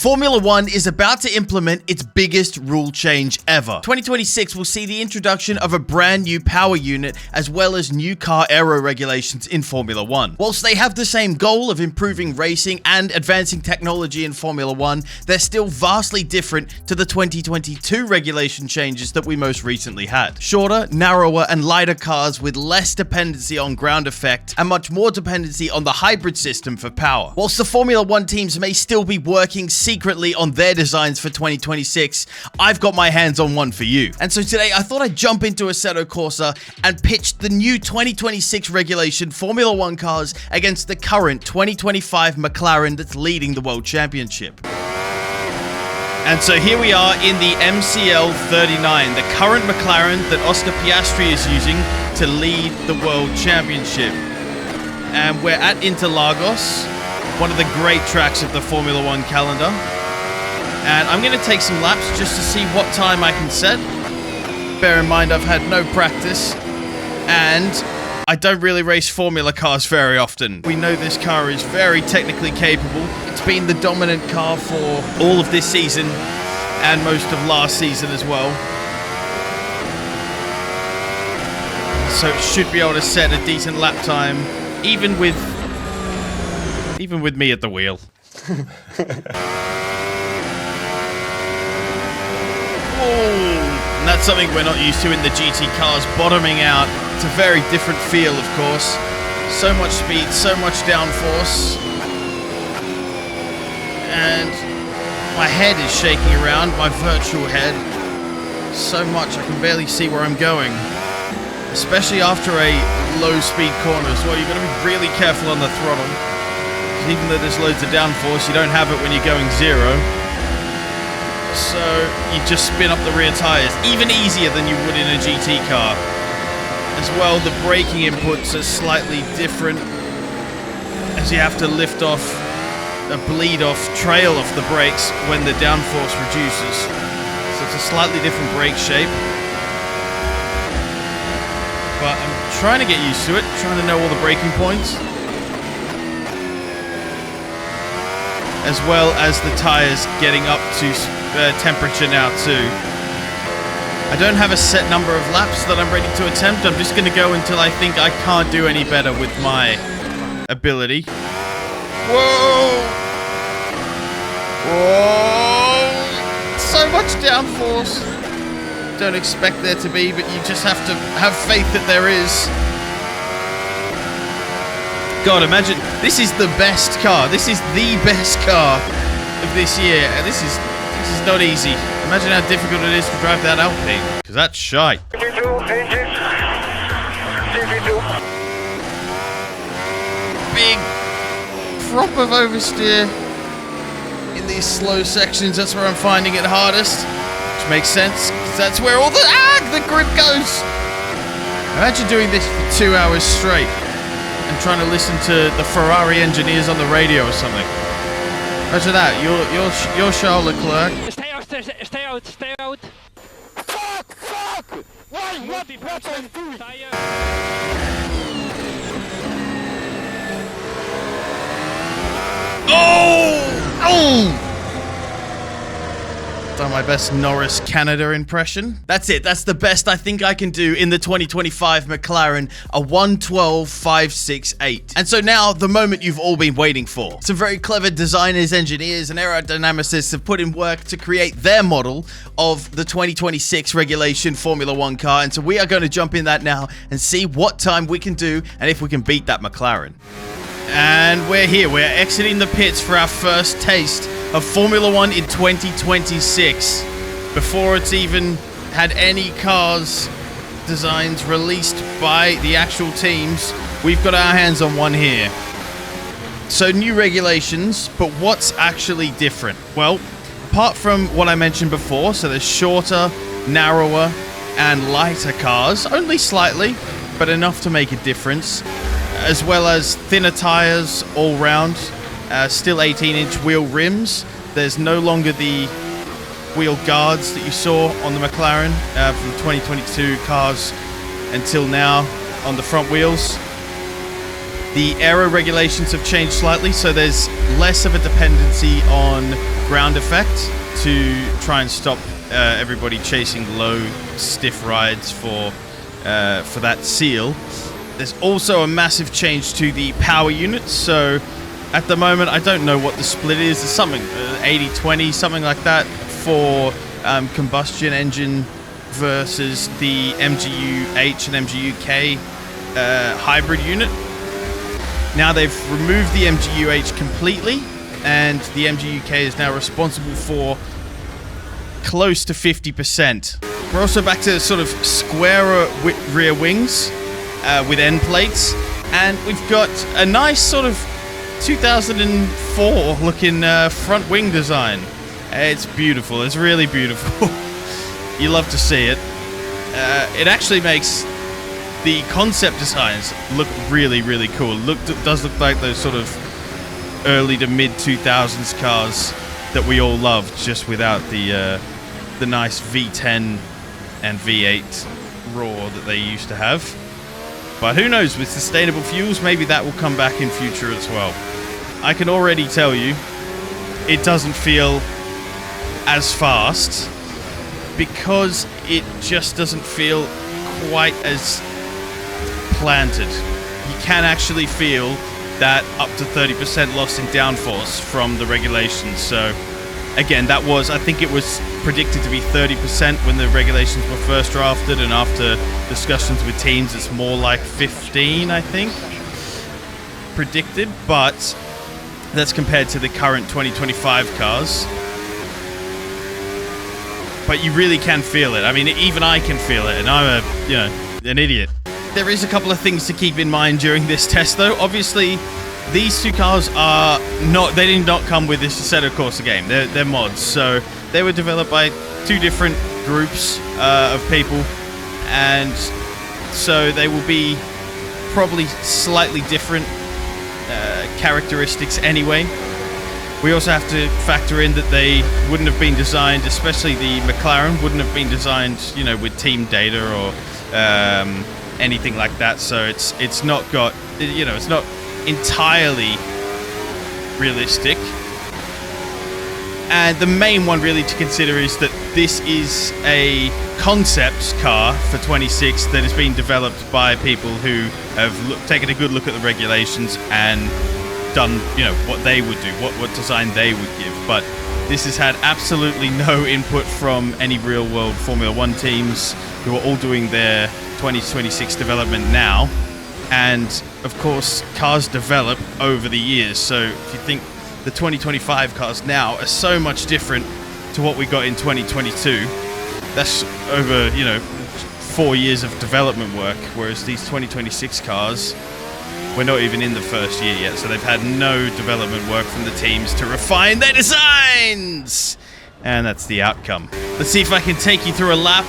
Formula One is about to implement its biggest rule change ever. 2026 will see the introduction of a brand new power unit as well as new car aero regulations in Formula One. Whilst they have the same goal of improving racing and advancing technology in Formula One, they're still vastly different to the 2022 regulation changes that we most recently had. Shorter, narrower, and lighter cars with less dependency on ground effect and much more dependency on the hybrid system for power. Whilst the Formula One teams may still be working secretly on their designs for 2026, I've got my hands on one for you. And so today I thought I'd jump into Assetto Corsa and pitch the new 2026 regulation Formula One cars against the current 2025 McLaren that's leading the World Championship. And so here we are in the MCL39, the current McLaren that Oscar Piastri is using to lead the World Championship. And we're at Interlagos, one of the great tracks of the Formula One calendar. And I'm going to take some laps just to see what time I can set. Bear in mind I've had no practice and I don't really race Formula cars very often. We know this car is very technically capable. It's been the dominant car for all of this season and most of last season as well. So it should be able to set a decent lap time even with me at the wheel. And that's something we're not used to in the GT cars, bottoming out. It's a very different feel, of course. So much speed, so much downforce. And my head is shaking around, my virtual head. So much I can barely see where I'm going. Especially after a low speed corner as well. You've got to be really careful on the throttle. Even though there's loads of downforce, you don't have it when you're going zero. So you just spin up the rear tires, even easier than you would in a GT car. As well, the braking inputs are slightly different, as you have to lift off, bleed off, trail off the brakes when the downforce reduces. So it's a slightly different brake shape. But I'm trying to get used to it, trying to know all the braking points. As well as the tires getting up to temperature now too. I don't have a set number of laps that I'm ready to attempt. I'm just going to go until I think I can't do any better with my ability. Whoa! Whoa! So much downforce. Don't expect there to be, but you just have to have faith that there is. God, imagine, this is the best car. This is the best car of this year. And this is not easy. Imagine how difficult it is to drive that Alpine. Because that's shite. Big drop of oversteer in these slow sections. That's where I'm finding it hardest. Which makes sense, because that's where all the grip goes. Imagine doing this for 2 hours straight. And trying to listen to the Ferrari engineers on the radio or something. Imagine that. You're Charles Leclerc. Stay out. Fuck! Why? What happened? Oh! Done my best Norris Canada impression. That's it. That's the best I think I can do in the 2025 McLaren, a 112.568. And so now, the moment you've all been waiting for. Some very clever designers, engineers, and aerodynamicists have put in work to create their model of the 2026 regulation Formula One car. And so we are going to jump in that now and see what time we can do and if we can beat that McLaren. And we're here. We're exiting the pits for our first taste of Formula One in 2026. Before it's even had any cars designs released by the actual teams, we've got our hands on one here. So new regulations, but what's actually different? Well, apart from what I mentioned before, so there's shorter, narrower, and lighter cars, only slightly, but enough to make a difference, as well as thinner tires all round. Still 18-inch wheel rims. There's no longer the wheel guards that you saw on the McLaren from 2022 cars until now on the front wheels. The aero regulations have changed slightly, so there's less of a dependency on ground effect to try and stop everybody chasing low, stiff rides for that seal. There's also a massive change to the power units. So at the moment, I don't know what the split is. It's something 80-20, something like that, for combustion engine versus the MGU-H and MGU-K hybrid unit. Now they've removed the MGU-H completely, and the MGU-K is now responsible for close to 50%. We're also back to sort of squarer rear wings with end plates, and we've got a nice sort of 2004 looking front wing design. It's beautiful. It's really beautiful. You love to see it. It actually makes the concept designs look really, really cool. Does look like those sort of early to mid 2000s cars that we all loved, just without the nice V10 and V8 roar that they used to have. But who knows, with sustainable fuels, maybe that will come back in future as well. I can already tell you, it doesn't feel as fast because it just doesn't feel quite as planted. You can actually feel that up to 30% loss in downforce from the regulations. So again, that was, I think it was predicted to be 30% when the regulations were first drafted, and after discussions with teams, it's more like 15, I think, predicted. But that's compared to the current 2025 cars. But you really can feel it. I mean, even I can feel it, and I'm an idiot. There is a couple of things to keep in mind during this test, though. Obviously, these two cars are not, they did not come with this Assetto Corsa game. They're mods. So they were developed by two different groups of people, and so they will be probably slightly different characteristics anyway. We also have to factor in that they wouldn't have been designed, especially the McLaren, wouldn't have been designed, you know, with team data or anything like that. So it's not got, you know, it's not entirely realistic. And the main one really to consider is that this is a concept car for 26 that has been developed by people who have taken a good look at the regulations and done, you know, what they would do, what design they would give. But this has had absolutely no input from any real world Formula One teams, who are all doing their 2026 development now. And of course, cars develop over the years. So if you think the 2025 cars now are so much different to what we got in 2022, that's over, you know, 4 years of development work. Whereas these 2026 cars, we're not even in the first year yet, so they've had no development work from the teams to refine their designs! And that's the outcome. Let's see if I can take you through a lap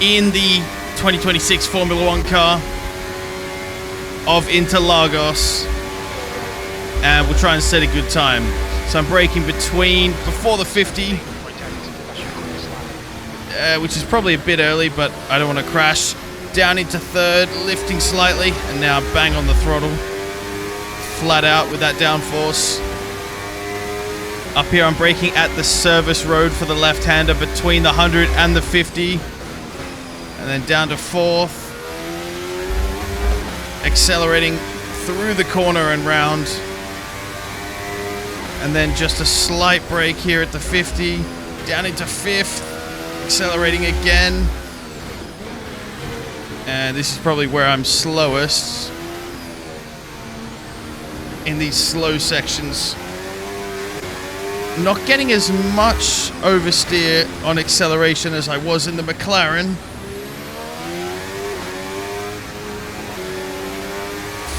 in the 2026 Formula One car of Interlagos, and we'll try and set a good time. So I'm braking before the 50, which is probably a bit early, but I don't want to crash. Down into third, lifting slightly, and now bang on the throttle. Flat out with that downforce. Up here I'm braking at the service road for the left-hander between the 100 and the 50. And then down to fourth. Accelerating through the corner and round. And then just a slight brake here at the 50. Down into fifth. Accelerating again. And this is probably where I'm slowest in these slow sections. Not getting as much oversteer on acceleration as I was in the McLaren.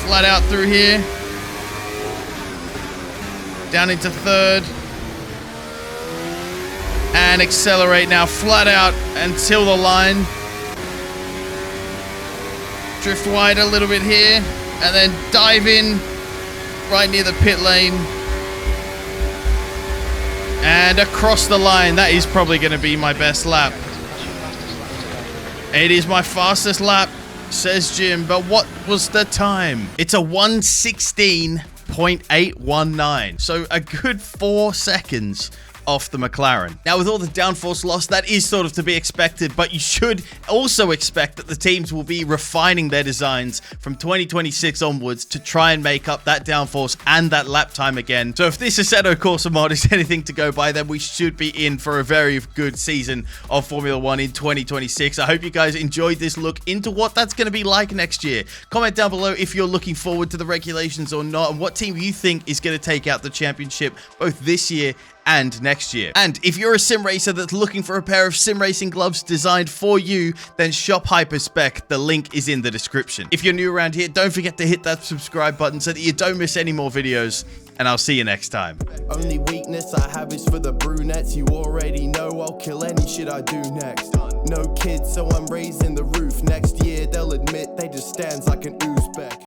Flat out through here. Down into third. And accelerate now flat out until the line. Drift wide a little bit here, and then dive in right near the pit lane. And across the line. That is probably going to be my best lap. It is my fastest lap, says Jim, but what was the time? It's a 1:16. 0.819. So a good 4 seconds off the McLaren. Now, with all the downforce loss, that is sort of to be expected, but you should also expect that the teams will be refining their designs from 2026 onwards to try and make up that downforce and that lap time again. So if this Assetto Corsa mod is anything to go by, then we should be in for a very good season of Formula 1 in 2026. I hope you guys enjoyed this look into what that's going to be like next year. Comment down below if you're looking forward to the regulations or not, and what team you think is going to take out the championship both this year and next year. And if you're a sim racer that's looking for a pair of sim racing gloves designed for you, then shop HIPERSPEC. The link is in the description. If you're new around here, don't forget to hit that subscribe button so that you don't miss any more videos, and I'll see you next time. Only weakness I have is for the brunettes. You already know I'll kill any shit I do next. No kids, so I'm raising the roof. Next year they'll admit they just stands like an Uzbek.